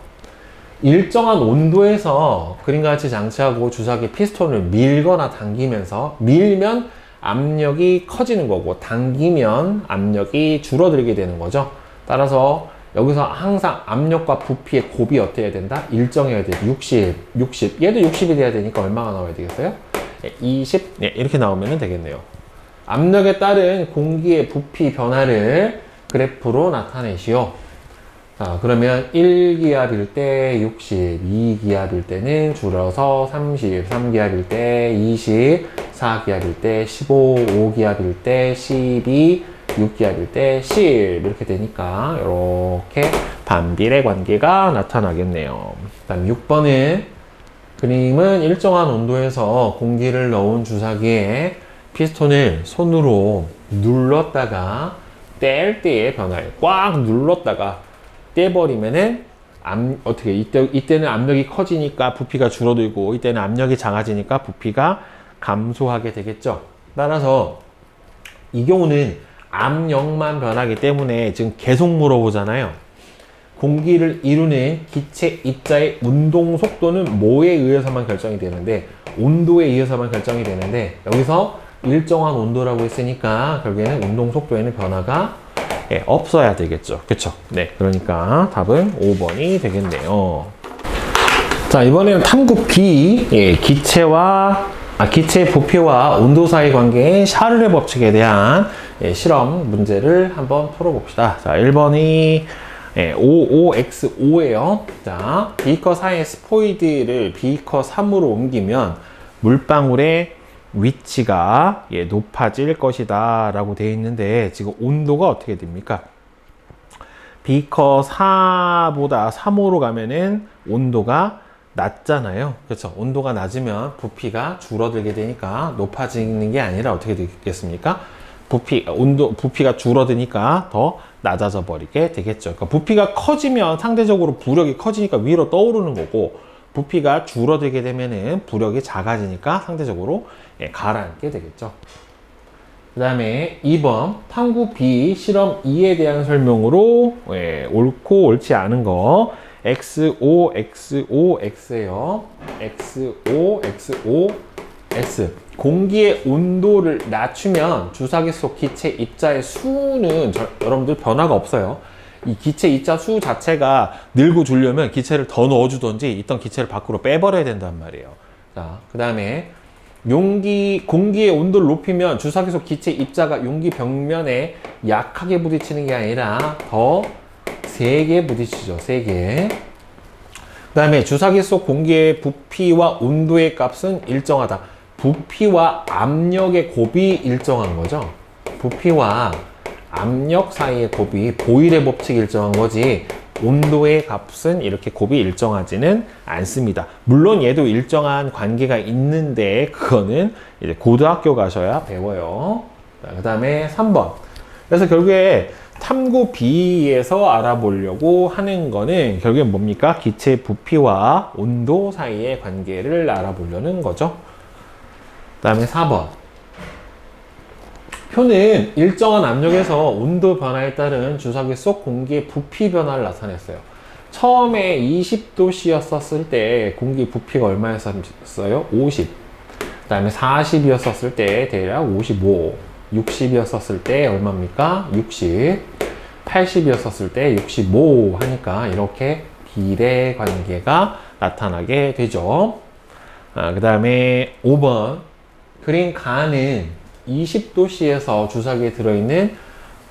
S1: 일정한 온도에서 그림과 같이 장치하고 주사기 피스톤을 밀거나 당기면서, 밀면 압력이 커지는 거고 당기면 압력이 줄어들게 되는 거죠. 따라서 여기서 항상 압력과 부피의 곱이 어떻게 해야 된다? 일정해야 돼. 60. 얘도 60이 돼야 되니까 얼마가 나와야 되겠어요? 20. 이렇게 나오면 되겠네요. 압력에 따른 공기의 부피 변화를 그래프로 나타내시오. 자, 그러면 1기압일 때 60, 2기압일 때는 줄여서 30, 3기압일 때 20, 4기압일 때 15, 5기압일 때 12, 6기압일 때 10 이렇게 되니까 이렇게 반비례 관계가 나타나겠네요. 그 다음 6번은 그림은 일정한 온도에서 공기를 넣은 주사기에 피스톤을 손으로 눌렀다가 뗄 때의 변화를 꽉 눌렀다가 떼버리면은 어떻게 이때는 압력이 커지니까 부피가 줄어들고 이때는 압력이 작아지니까 부피가 감소하게 되겠죠. 따라서 이 경우는 압력만 변하기 때문에 지금 계속 물어보잖아요. 공기를 이루는 기체 입자의 운동 속도는 뭐에 의해서만 결정이 되는데, 온도에 의해서만 결정이 되는데, 여기서 일정한 온도라고 했으니까 결국에는 운동 속도에는 변화가 예, 없어야 되겠죠. 그쵸? 네. 그러니까 답은 5번이 되겠네요. 자, 이번에는 탐구 B. 예, 기체의 부피와 온도 사이 관계인 샤를레 법칙에 대한 예, 실험 문제를 한번 풀어봅시다. 자, 1번이 예, 55X5예요. 자, 비커 사이의 스포이드를 비커 3으로 옮기면 물방울의 위치가 예, 높아질 것이다 라고 되어 있는데 지금 온도가 어떻게 됩니까? 비커 4보다 3호로 가면은 온도가 낮잖아요. 그렇죠? 온도가 낮으면 부피가 줄어들게 되니까 높아지는 게 아니라 어떻게 되겠습니까? 부피가 줄어드니까 더 낮아져 버리게 되겠죠. 그러니까 부피가 커지면 상대적으로 부력이 커지니까 위로 떠오르는 거고, 부피가 줄어들게 되면은 부력이 작아지니까 상대적으로 예, 가라앉게 되겠죠. 그 다음에 2번 탐구 B 실험 2에 대한 설명으로 예, 옳고 옳지 않은 거 XO, XO, X예요. XO, XO, X. 공기의 온도를 낮추면 주사기 속 기체 입자의 수는 여러분들 변화가 없어요. 이 기체 입자 수 자체가 늘고 줄려면 기체를 더 넣어주던지 있던 기체를 밖으로 빼버려야 된단 말이에요. 자, 그 다음에 공기의 온도를 높이면 주사기 속 기체 입자가 용기 벽면에 약하게 부딪히는 게 아니라 더 세게 부딪히죠. 세게. 그 다음에 주사기 속 공기의 부피와 온도의 값은 일정하다. 부피와 압력의 곱이 일정한 거죠. 부피와 압력 사이의 곱이 보일의 법칙이 일정한 거지, 온도의 값은 이렇게 곱이 일정하지는 않습니다. 물론 얘도 일정한 관계가 있는데 그거는 이제 고등학교 가셔야 배워요. 그 다음에 3번. 그래서 결국에 탐구 B에서 알아보려고 하는 거는 결국엔 뭡니까? 기체 부피와 온도 사이의 관계를 알아보려는 거죠. 그 다음에 4번. 표는 일정한 압력에서 온도 변화에 따른 주사기 속 공기의 부피 변화를 나타냈어요. 처음에 20도씨였었을 때 공기 부피가 얼마였어요? 50. 그 다음에 40이었었을 때 대략 55. 60이었었을 때 얼마입니까? 60. 80이었었을 때 65 하니까 이렇게 비례 관계가 나타나게 되죠. 그 다음에 5번. 그린 가는 20도씨에서 주사기에 들어있는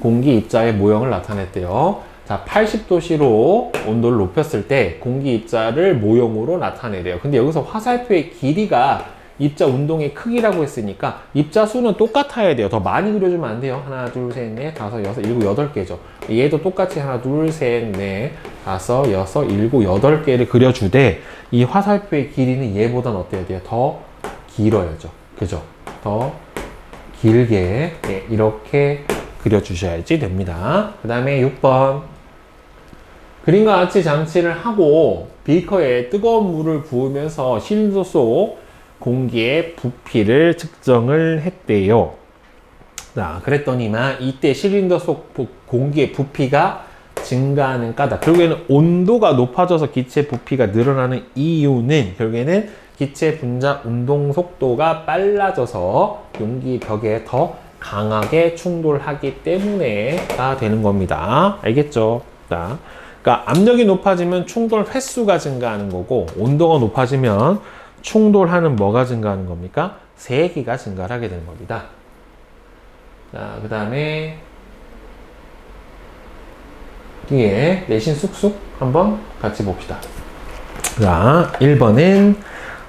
S1: 공기 입자의 모형을 나타냈대요. 자, 80도씨로 온도를 높였을 때 공기 입자를 모형으로 나타내래요. 근데 여기서 화살표의 길이가 입자 운동의 크기라고 했으니까 입자 수는 똑같아야 돼요. 더 많이 그려주면 안 돼요. 하나, 둘, 셋, 넷, 다섯, 여섯, 일곱, 여덟 개죠. 얘도 똑같이 하나, 둘, 셋, 넷, 다섯, 여섯, 일곱, 여덟 개를 그려주되 이 화살표의 길이는 얘보단 어때야 돼요? 더 길어야죠. 그죠? 더 길게 네, 이렇게 그려주셔야지 됩니다. 그 다음에 6번. 그림과 같이 장치를 하고 비커에 뜨거운 물을 부으면서 실린더 속 공기의 부피를 측정을 했대요. 자, 그랬더니만 이때 실린더 속 공기의 부피가 증가하는 까닭. 결국에는 온도가 높아져서 기체 부피가 늘어나는 이유는 결국에는 기체 분자 운동 속도가 빨라져서 용기 벽에 더 강하게 충돌하기 때문에가 되는 겁니다. 알겠죠? 자, 그러니까 압력이 높아지면 충돌 횟수가 증가하는 거고, 온도가 높아지면 충돌하는 뭐가 증가하는 겁니까? 세기가 증가하게 되는 겁니다. 자, 그 다음에 뒤에 내신 쑥쑥 한번 같이 봅시다. 자, 1번은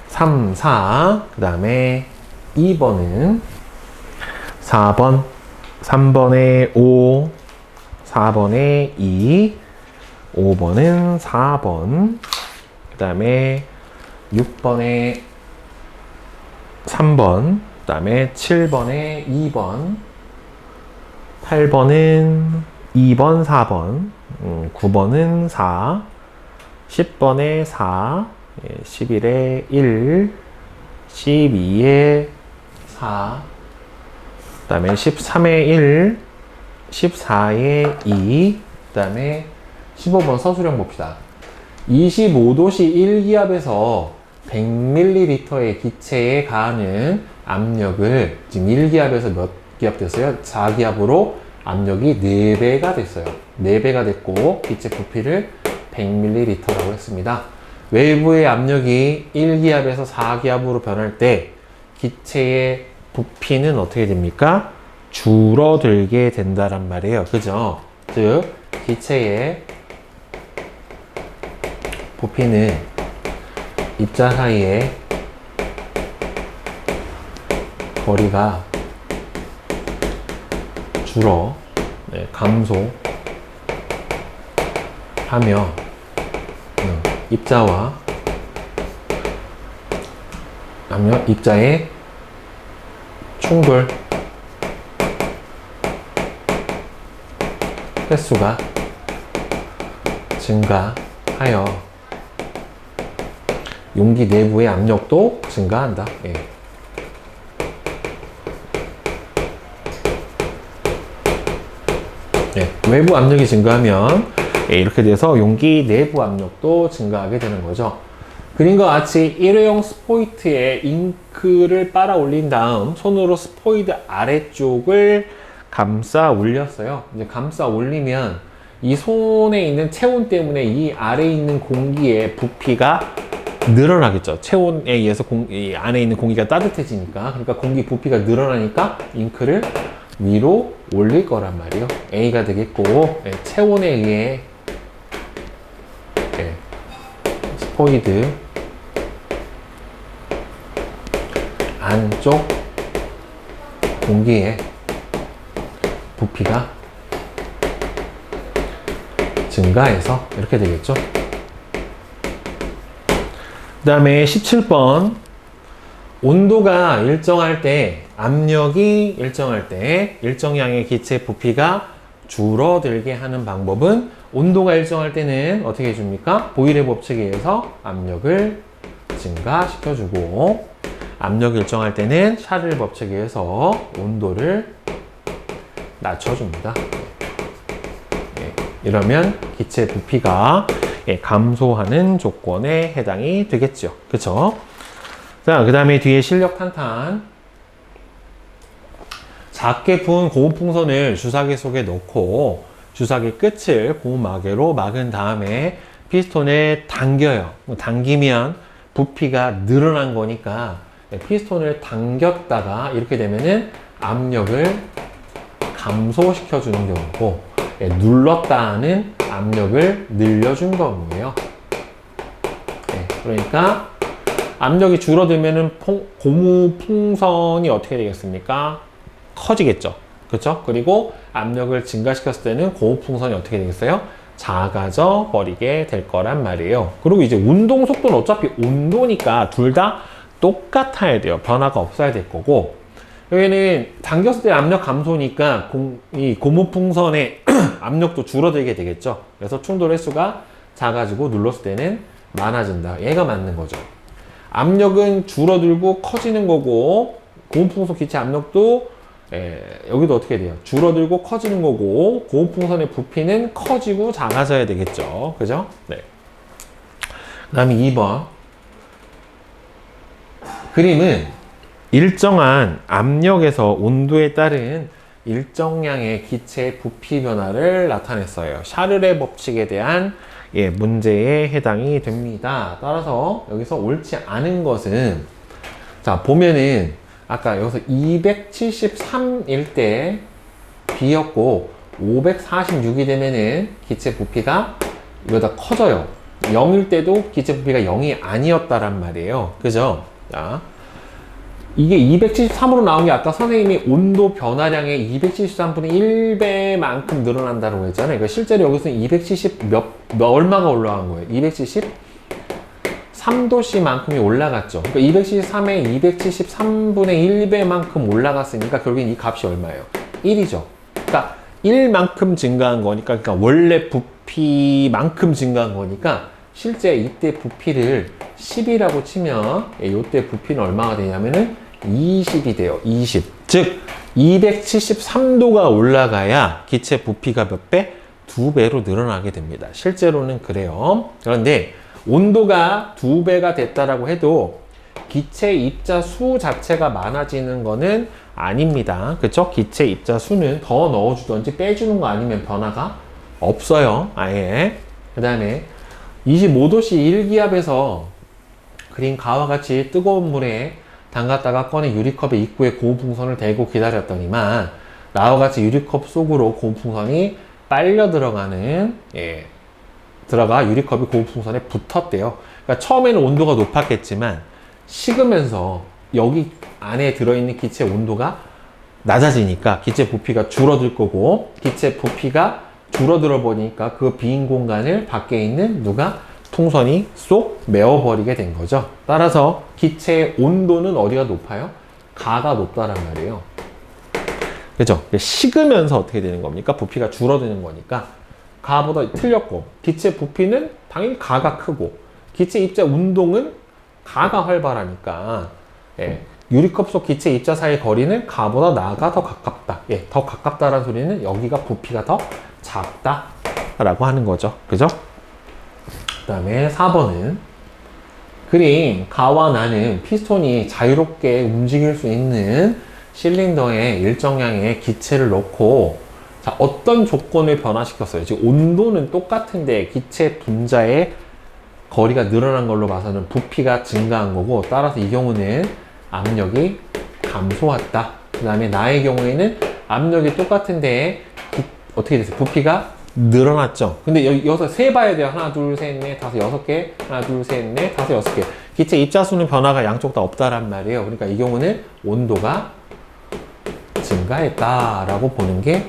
S1: 3, 4, 그 다음에 2번은 4번, 3번에 5, 4번에 2, 5번은 4번, 그 다음에 6번에 3번, 그 다음에 7번에 2번, 8번은 2번, 4번, 9번은 4, 10번에 4, 11에 1, 12에 4, 그 다음에 13에 1, 14에 2, 그 다음에 15번 서술형 봅시다. 25도씨 1기압에서 100ml의 기체에 가하는 압력을 지금 1기압에서 몇 기압 됐어요? 4기압으로 압력이 4배가 됐어요. 4배가 됐고 기체 부피를 100ml라고 했습니다. 외부의 압력이 1기압에서 4기압으로 변할 때 기체의 부피는 어떻게 됩니까? 줄어들게 된다란 말이에요. 그죠? 즉 기체의 부피는 입자 사이의 거리가 줄어 감소하며 입자의 충돌 횟수가 증가하여 용기 내부의 압력도 증가한다. 예. 네, 외부 압력이 증가하면 이렇게 돼서 용기 내부 압력도 증가하게 되는 거죠. 그림과 같이 일회용 스포이트에 잉크를 빨아 올린 다음 손으로 스포이드 아래쪽을 감싸 올렸어요. 이제 감싸 올리면 이 손에 있는 체온 때문에 이 아래에 있는 공기의 부피가 늘어나겠죠. 체온에 의해서 이 안에 있는 공기가 따뜻해지니까. 그러니까 공기 부피가 늘어나니까 잉크를 위로 올릴 거란 말이에요. A가 되겠고, 체온에 의해 스포이드 안쪽 공기의 부피가 증가해서 이렇게 되겠죠. 그 다음에 17번 온도가 일정할 때, 압력이 일정할 때 일정량의 기체 부피가 줄어들게 하는 방법은 온도가 일정할 때는 어떻게 해줍니까? 보일의 법칙에 의해서 압력을 증가시켜주고 압력이 일정할 때는 샤를 법칙에 의해서 온도를 낮춰줍니다. 이러면 기체 부피가 감소하는 조건에 해당이 되겠죠. 그쵸? 자, 그 다음에 뒤에 실력 탄탄. 작게 부은 고무 풍선을 주사기 속에 넣고 주사기 끝을 고무마개로 막은 다음에 피스톤을 당겨요. 당기면 부피가 늘어난 거니까 피스톤을 당겼다가 이렇게 되면은 압력을 감소시켜 주는 경우고, 눌렀다는 압력을 늘려준 경우예요. 그러니까 압력이 줄어들면은 고무 풍선이 어떻게 되겠습니까? 커지겠죠. 그렇죠? 그리고 압력을 증가시켰을 때는 고무 풍선이 어떻게 되겠어요? 작아져 버리게 될 거란 말이에요. 그리고 이제 운동 속도는 어차피 온도니까 둘 다 똑같아야 돼요. 변화가 없어야 될 거고, 여기는 당겼을 때 압력 감소니까 이 고무 풍선의 압력도 줄어들게 되겠죠. 그래서 충돌 횟수가 작아지고 눌렀을 때는 많아진다. 얘가 맞는 거죠. 압력은 줄어들고 커지는 거고, 고무 풍선 기체 압력도 여기도 어떻게 돼요? 줄어들고 커지는 거고, 고무 풍선의 부피는 커지고 작아져야 되겠죠. 그죠? 네. 그 다음에 2번. 그림은 일정한 압력에서 온도에 따른 일정량의 기체 부피 변화를 나타냈어요. 샤를의 법칙에 대한 문제에 해당이 됩니다. 따라서 여기서 옳지 않은 것은, 자, 보면은 아까 여기서 273일 때 B였고 546이 되면은 기체 부피가 이거다 커져요. 0일 때도 기체 부피가 0이 아니었다란 말이에요. 그죠? 자, 이게 273으로 나온 게 아까 선생님이 온도 변화량의 273분의 1배만큼 늘어난다고 했잖아요. 그러니까 실제로 여기서는 270 얼마가 올라간 거예요? 273도씨만큼이 올라갔죠. 그러니까 273에 273분의 1배만큼 올라갔으니까 결국엔 이 값이 얼마예요? 1이죠. 그러니까 1만큼 증가한 거니까, 그러니까 원래 부피만큼 증가한 거니까 실제 이때 부피를 10이라고 치면 이때 부피는 얼마가 되냐면은 20이 돼요. 20. 즉 273도가 올라가야 기체 부피가 몇 배? 2배로 늘어나게 됩니다. 실제로는 그래요. 그런데 온도가 2배가 됐다라고 해도 기체 입자 수 자체가 많아지는 거는 아닙니다. 그쵸? 기체 입자 수는 더 넣어주던지 빼주는 거 아니면 변화가 없어요. 아예. 그 다음에 25도씨 1기압에서 그린 가와 같이 뜨거운 물에 담갔다가 꺼내 유리컵의 입구에 고온풍선을 대고 기다렸더니만 나와 같이 유리컵 속으로 고온풍선이 빨려 들어가는 들어가 유리컵이 고온풍선에 붙었대요. 그러니까 처음에는 온도가 높았겠지만 식으면서 여기 안에 들어있는 기체 온도가 낮아지니까 기체 부피가 줄어들 거고, 기체 부피가 줄어들어 보니까 그 빈 공간을 밖에 있는 누가 풍선이 쏙 메워버리게 된 거죠. 따라서 기체의 온도는 어디가 높아요? 가가 높다란 말이에요. 그죠? 식으면서 어떻게 되는 겁니까? 부피가 줄어드는 거니까 가보다 틀렸고, 기체 부피는 당연히 가가 크고, 기체 입자 운동은 가가 활발하니까 유리컵 속 기체 입자 사이 거리는 가보다 나가 더 가깝다. 더 가깝다라는 소리는 여기가 부피가 더 작다 라고 하는 거죠. 그죠? 그 다음에 4번은 그린 가와 나는 피스톤이 자유롭게 움직일 수 있는 실린더에 일정량의 기체를 넣고, 자, 어떤 조건을 변화시켰어요? 지금 온도는 똑같은데 기체 분자의 거리가 늘어난 걸로 봐서는 부피가 증가한 거고, 따라서 이 경우는 압력이 감소했다. 그 다음에 나의 경우에는 압력이 똑같은데 어떻게 됐어요? 부피가 늘어났죠. 근데 여기서 세 봐야 돼요. 하나, 둘, 셋, 넷, 다섯, 여섯 개. 하나, 둘, 셋, 넷, 다섯, 여섯 개. 기체 입자수는 변화가 양쪽 다 없다란 말이에요. 그러니까 이 경우는 온도가 증가했다라고 보는 게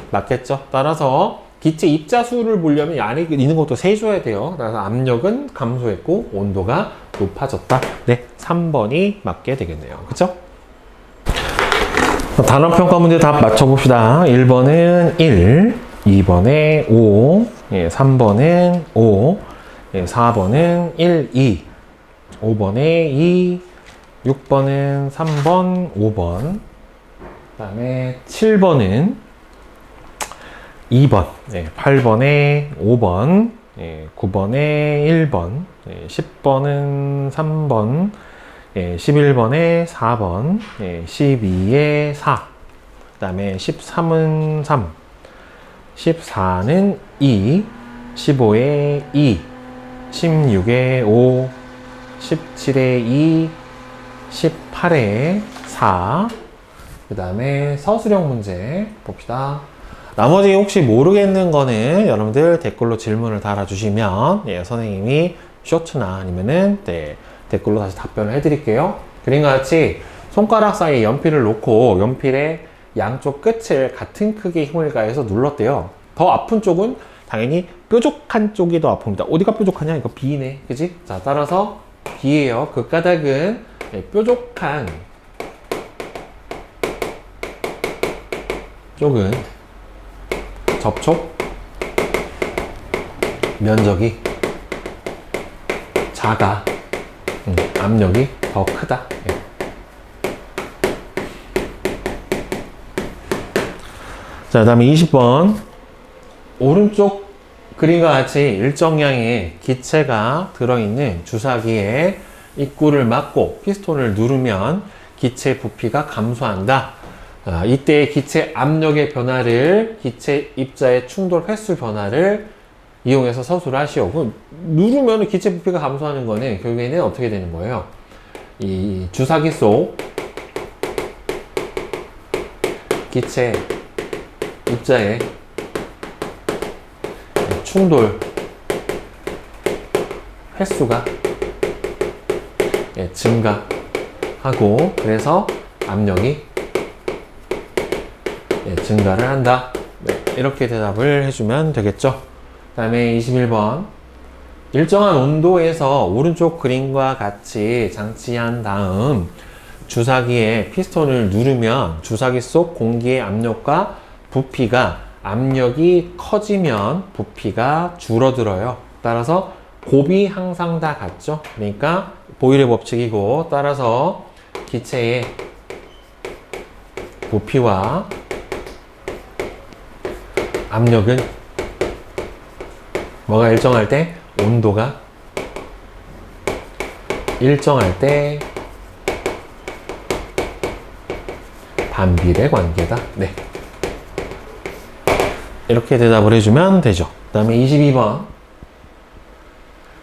S1: 맞겠죠. 따라서 기체 입자수를 보려면 안에 있는 것도 세줘야 돼요. 따라서 압력은 감소했고 온도가 높아졌다. 네, 3번이 맞게 되겠네요. 그쵸? 단어평가 문제 답 맞춰봅시다. 1번은 1, 2번에 5, 3번은 5, 4번은 1, 2, 5번에 2, 6번은 3번, 5번, 그 다음에 7번은 2번, 8번에 5번, 9번에 1번, 10번은 3번, 11번에 4번, 12에 4, 그 다음에 13은 3, 14는 2, 15에 2, 16에 5, 17에 2, 18에 4, 그 다음에 서술형 문제 봅시다. 나머지 혹시 모르겠는 거는 여러분들 댓글로 질문을 달아주시면 선생님이 쇼츠나 아니면은 댓글로 다시 답변을 해드릴게요. 그림과 같이 손가락 사이에 연필을 놓고 연필의 양쪽 끝을 같은 크기의 힘을 가해서 눌렀대요. 더 아픈 쪽은 당연히 뾰족한 쪽이 더 아픕니다. 어디가 뾰족하냐? 이거 B네. 그지? 자, 따라서 B예요. 그 까닭은 뾰족한 쪽은 접촉 면적이 작아. 압력이 더 크다. 자, 그 다음에 20번. 오른쪽 그림과 같이 일정량의 기체가 들어있는 주사기의 입구를 막고 피스톤을 누르면 기체 부피가 감소한다. 이때 기체 압력의 변화를 기체 입자의 충돌 횟수 변화를 이용해서 서술을 하시오. 그럼 누르면 기체 부피가 감소하는 거는 결국에는 어떻게 되는 거예요? 이 주사기 속 기체 입자의 충돌 횟수가 증가하고, 그래서 압력이 증가를 한다. 이렇게 대답을 해주면 되겠죠. 그 다음에 21번. 일정한 온도에서 오른쪽 그림과 같이 장치한 다음 주사기에 피스톤을 누르면 주사기 속 공기의 압력과 부피가, 압력이 커지면 부피가 줄어들어요. 따라서 곱이 항상 다 같죠. 그러니까 보일의 법칙이고, 따라서 기체의 부피와 압력은 뭐가 일정할 때? 온도가 일정할 때 반비례 관계다. 네. 이렇게 대답을 해주면 되죠. 그 다음에 22번.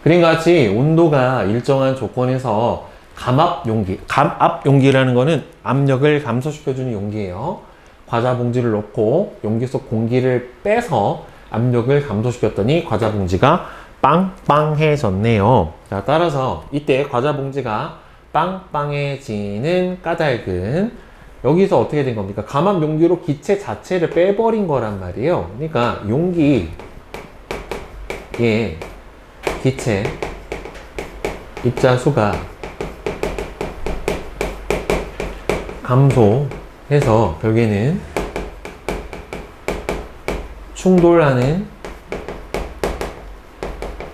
S1: 그림과 같이 온도가 일정한 조건에서 감압 용기, 감압 용기라는 거는 압력을 감소시켜주는 용기예요. 과자 봉지를 넣고 용기 속 공기를 빼서 압력을 감소시켰더니 과자 봉지가 빵빵해졌네요. 자, 따라서 이때 과자 봉지가 빵빵해지는 까닭은 여기서 어떻게 된 겁니까? 감압 용기로 기체 자체를 빼버린 거란 말이에요. 그러니까 용기의 기체 입자수가 감소해서 결국에는 충돌하는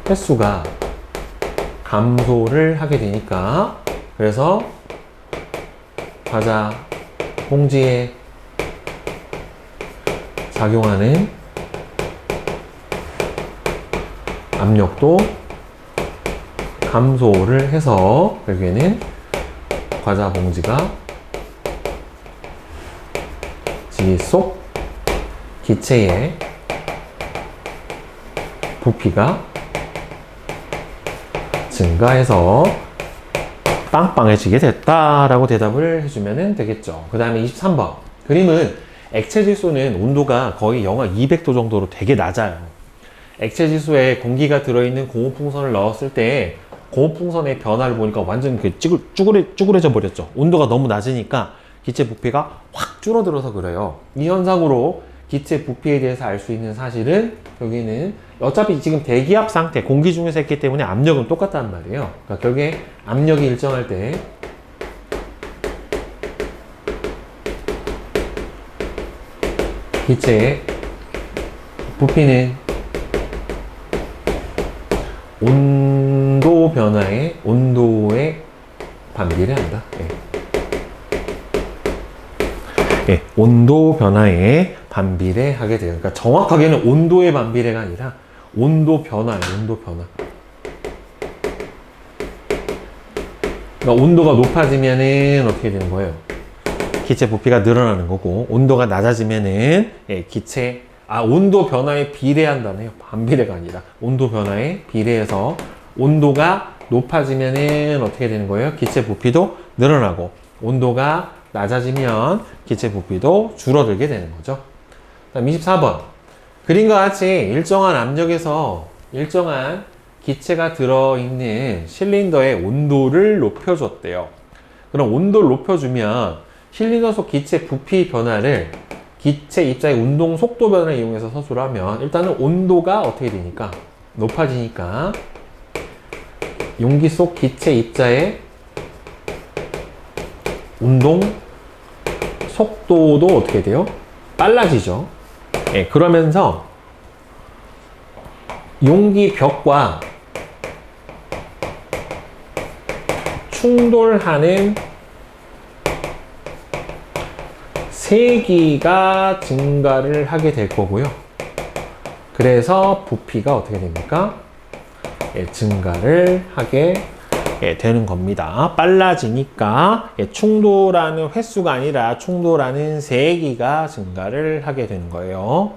S1: 횟수가 감소를 하게 되니까, 그래서 과자 봉지에 작용하는 압력도 감소를 해서 결국에는 과자 봉지가 지 속 기체의 부피가 증가해서 빵빵해지게 됐다라고 대답을 해주면 되겠죠. 그 다음에 23번. 그림은 액체 지수는 온도가 거의 영하 200도 정도로 되게 낮아요. 액체 지수에 공기가 들어있는 고온풍선을 넣었을 때 고온풍선의 변화를 보니까 완전 쭈그려져 버렸죠. 온도가 너무 낮으니까 기체 부피가 확 줄어들어서 그래요. 이 현상으로 기체 부피에 대해서 알 수 있는 사실은, 여기는 어차피 지금 대기압 상태, 공기 중에서 했기 때문에 압력은 똑같단 말이에요. 그러니까 결국에 압력이 일정할 때 기체의 부피는 온도에 반비례한다. 온도 변화에 반비례하게 돼요. 그러니까 정확하게는 온도의 반비례가 아니라 온도 변화예요. 온도 변화. 그러니까 온도가 높아지면은 어떻게 되는 거예요? 기체 부피가 늘어나는 거고, 온도가 낮아지면은 온도 변화에 비례한다네요. 반비례가 아니라 온도 변화에 비례해서 온도가 높아지면은 어떻게 되는 거예요? 기체 부피도 늘어나고, 온도가 낮아지면 기체 부피도 줄어들게 되는 거죠. 다음 24번. 그림과 같이 일정한 압력에서 일정한 기체가 들어있는 실린더의 온도를 높여줬대요. 그럼 온도를 높여주면 실린더 속 기체 부피 변화를 기체 입자의 운동 속도 변화를 이용해서 서술을 하면, 일단은 온도가 어떻게 되니까? 높아지니까 용기 속 기체 입자의 운동 속도도 어떻게 돼요? 빨라지죠. 그러면서 용기 벽과 충돌하는 세기가 증가를 하게 될 거고요. 그래서 부피가 어떻게 됩니까? 증가를 하게 되는 겁니다. 빨라지니까 충돌하는 횟수가 아니라 충돌하는 세기가 증가를 하게 되는 거예요.